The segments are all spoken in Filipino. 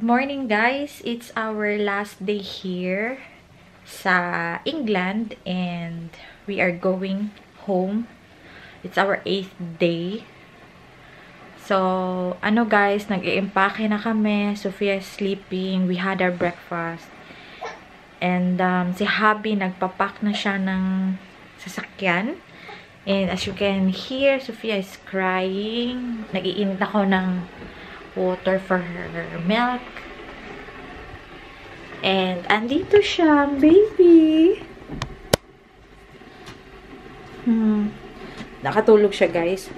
morning guys! It's our last day here sa England and we are going home. It's our 8th day. So, guys, nag-i-impake na kami. Sophia is sleeping. We had our breakfast. And si Habi, nagpapak na siya ng sasakyan. And as you can hear, Sophia is crying. Nag-iinit ako ng water for her milk. And andito siya, baby. Nakatulog siya, guys.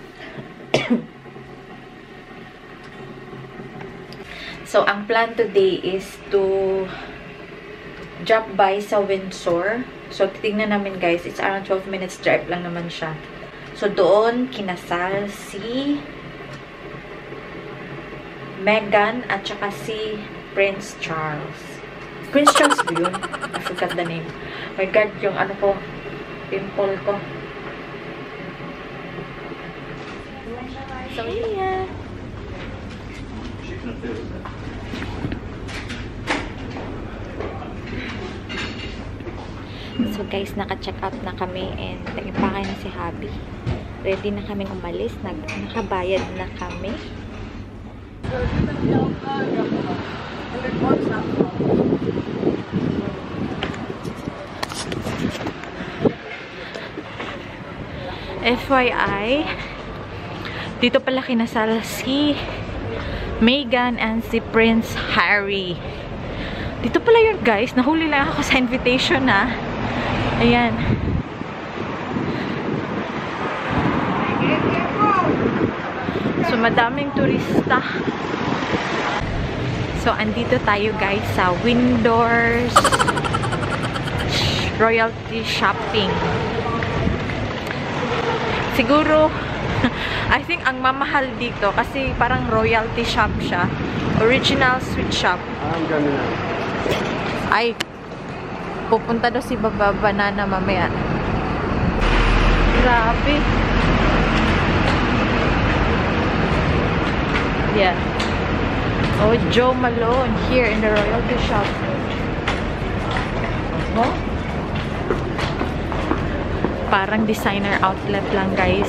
So, ang plan today is to drop by sa Windsor. So, titignan namin, guys. It's around 12 minutes drive lang naman siya. So, doon kinasal si Meghan at saka si Prince Charles. Prince Charles ba yun? I forgot the name. My God, yung ko, pimple ko. So, yeah. So, guys, naka-check out na kami and nag-impake na si Habi. Ready na kaming umalis. Nakabayad na kami. FYI, dito pala kinasal si Meghan and si Prince Harry. Dito pala yun, guys. Nahuli lang ako sa invitation na. Ayan. So, madaming turista. So, andito tayo, guys, sa Windsor Royalty Shopping. Siguro, I think ang mamahal dito kasi parang royalty shop siya. Original sweet shop. Ay, pupunta daw si Baba Banana mamaya. Grabe. Yeah. Oh, Jo Malone here in the royalty shop. Oh? Parang designer outlet lang, guys.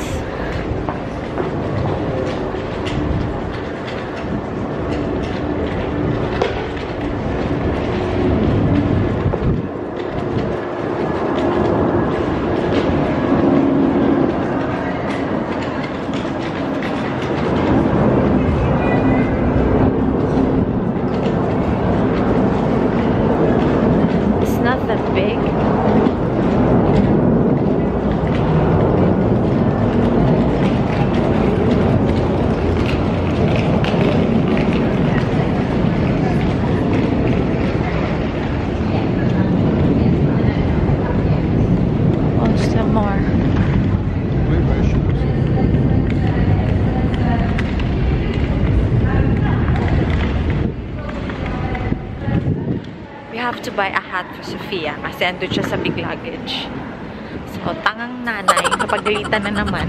Have to buy a hat for Sophia kasi andun siya sa big luggage. So, tangang nanay, kapagalitan na naman.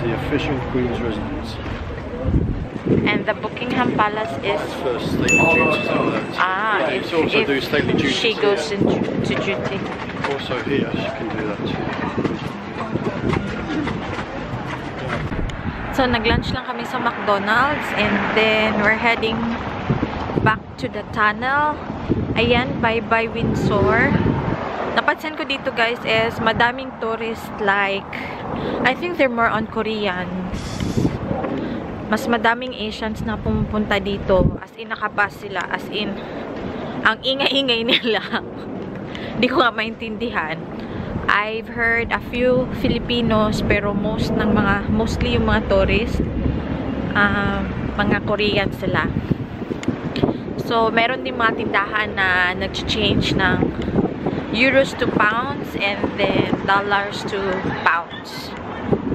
The official Queen's residence. And the Buckingham Palace is for stately duties. If also do stately duties. She goes to duty. Also here, she can do that too. So nag-lunch lang kami sa McDonald's and then we're heading back to the tunnel Ayan, bye-bye Windsor. Napansin ko dito guys is madaming tourists like, I think they're more on Koreans. Mas madaming Asians na pumupunta dito. As in, nakabas sila. As in, ang ingay-ingay nila. Hindi ko nga maintindihan. I've heard a few Filipinos, pero mostly yung mga tourists, mga Korean sila. So, meron din mga tindahan na nag-change ng euros to pounds and then dollars to pounds.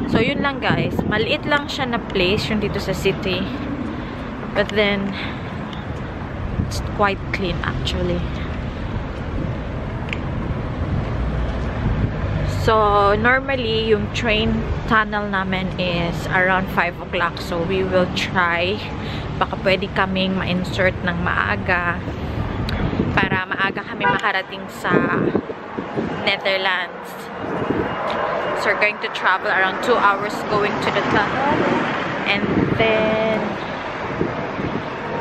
So, yun lang guys. Maliit lang siya na place yung dito sa city. But then, it's quite clean actually. So, normally, yung train tunnel namin is around 5 o'clock. So, we will try. Baka pwede kaming ma-insert ng maaga para maaga kami makarating sa Netherlands. So, we're going to travel around 2 hours going to the tunnel. And then,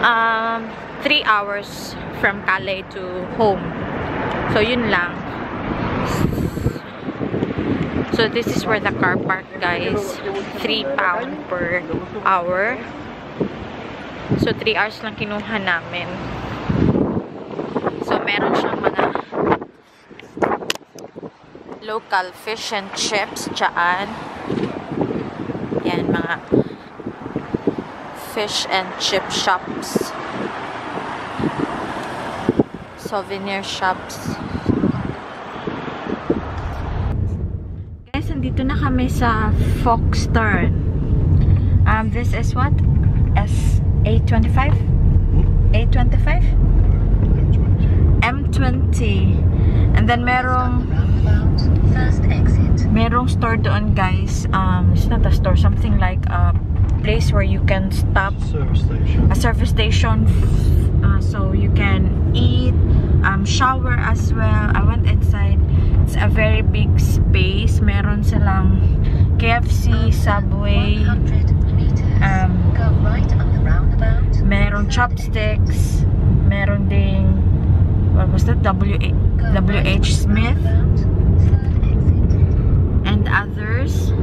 3 hours from Calais to home. So, yun lang. So, this is where the car park, guys. £3 per hour. So, 3 hours lang kinuha namin. So, meron siyang mga local fish and chips dyan. Yan, mga fish and chip shops. Souvenir shops. Dito na kami sa Folkestone. This is what? A25? A25? M20. And then merong store doon guys. It's not a store, something like a place where you can stop. A service station. So you can eat, shower as well. I went inside. It's a very big space. Meron silang KFC, Subway, meron chopsticks, meron ding, what was that? WH Smith and others.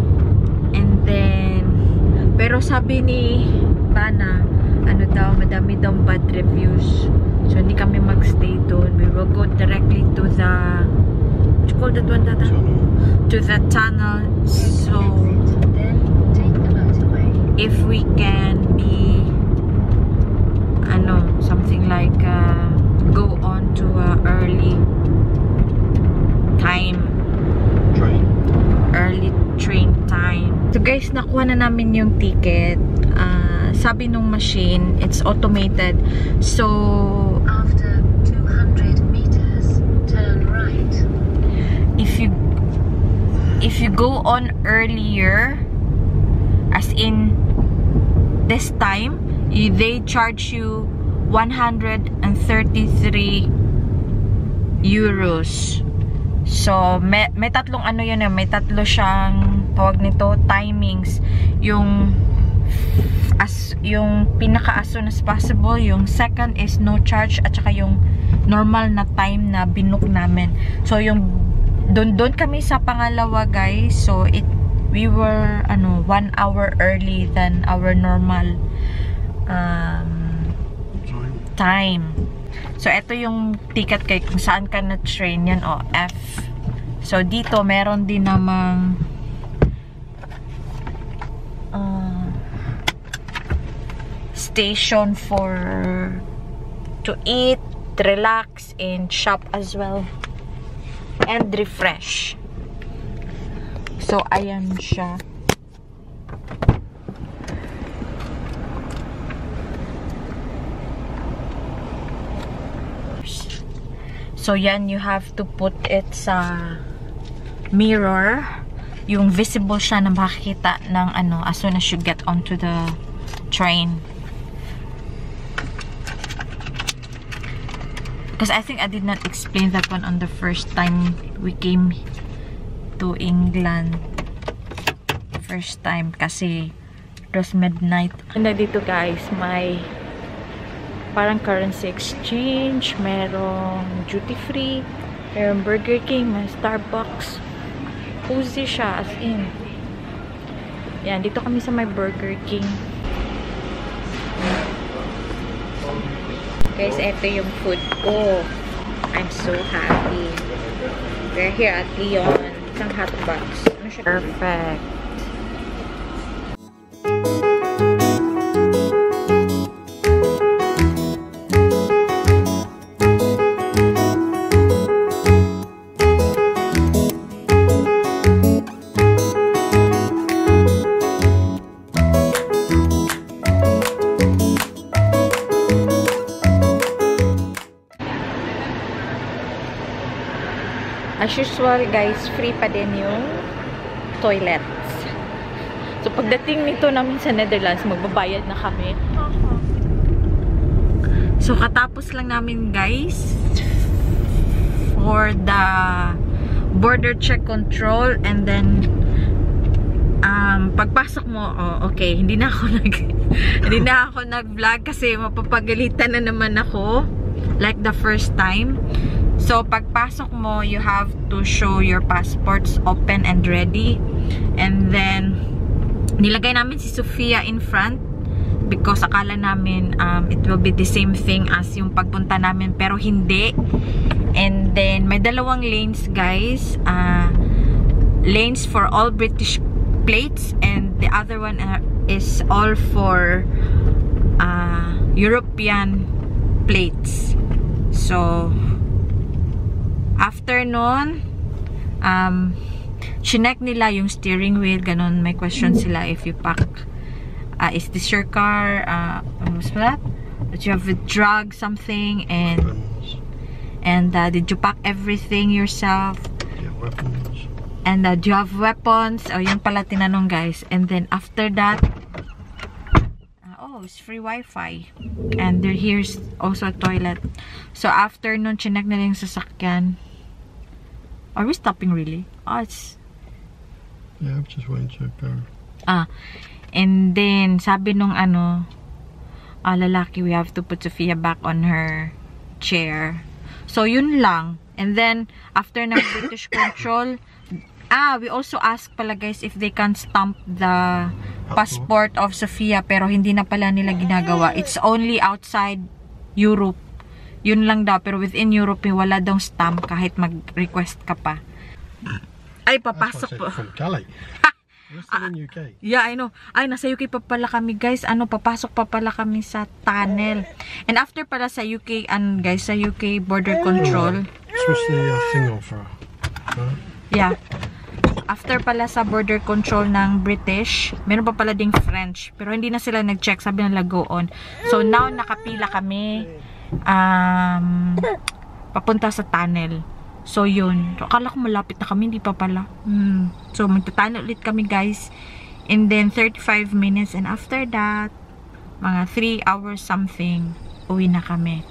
And then, pero sabi ni Bana, ano daw, madami daw bad reviews. So, hindi kami magstay doon. We will go directly to the, what you call that one, Tata? To the tunnel. So, if we can be, ano, something like, go on to early time. Early train time. So, guys, nakuha na namin yung ticket. Sabi nung machine, it's automated. So, after 200 meters, turn right. If you go on earlier, as in this time, they charge you 133 euros. So, may tatlong ano yun, may tatlo siyang tawag nito, timings. Yung pinaka as soon as possible, yung second is no charge, at saka yung normal na time na binook namin. So, yung doon kami sa pangalawa, guys. So, we were 1 hour early than our normal time. So, ito yung ticket kay kung saan ka na train yan, o F. So, dito meron din namang station to eat, relax, and shop as well. And refresh. So, ayan siya. So, yan, you have to put it sa mirror. Yung visible siya na makikita ng as soon as you get onto the train. Because I think I did not explain that one on the first time we came to England. First time kasi it was midnight. And dito guys, may parang currency exchange, merong duty free, merong Burger King, may Starbucks. Cozy siya, as in. Yan, dito kami sa may Burger King. Guys, ito yung food ko. I'm so happy. We're here at Leon. Isang hotbox. Ano siya? Perfect. As usual, guys, free pa din yung toilets. So, pagdating nito namin sa Netherlands, magbabayad na kami. So, katapos lang namin, guys, for the border check control, and then, pagpasok mo, okay, hindi na ako nag-vlog kasi mapapagalitan na naman ako, like the first time. So, pagpasok mo, you have to show your passports open and ready. And then, nilagay namin si Sofia in front because akala namin it will be the same thing as yung pagpunta namin, pero hindi. And then, may dalawang lanes, guys. Lanes for all British plates, and the other one is all for European plates. So, after nun, chinek nila yung steering wheel, ganun, may question sila if you pack, is this your car, what's that? That you have drug something, and did you pack everything yourself? Yeah, weapons. And do you have weapons? O, yun pala tinanong, guys. And then after that, it's free Wi-Fi. And here's also a toilet. So after nun, chinek nila yung sasakyan. Are we stopping really? It's... Yeah, I'm just waiting to go. And then, sabi nung lalaki, we have to put Sofia back on her chair. So, yun lang. And then, after ng British control, we also asked pala, guys, if they can stamp the passport of Sofia, pero hindi na pala nila ginagawa. It's only outside Europe. Yun lang daw, pero within Europe, wala daw stamp kahit mag-request ka pa. Ay, papasok po. From Calais. We're still in UK. Yeah, I know. Ay, nasa UK pa pala kami, guys. Papasok pa pala kami sa tunnel. And after pala sa UK, guys, sa UK border control. Switch the thing on for her. Yeah. After pala sa border control ng British, meron pa pala ding French. Pero hindi na sila nag-check. Sabi nila go on. So, now, nakapila kami papunta sa tunnel. So, yun. So, akala ko malapit na kami. Hindi pa pala. So, magta-tunnel ulit kami, guys. And then, 35 minutes. And after that, mga 3 hours something, uwi na kami.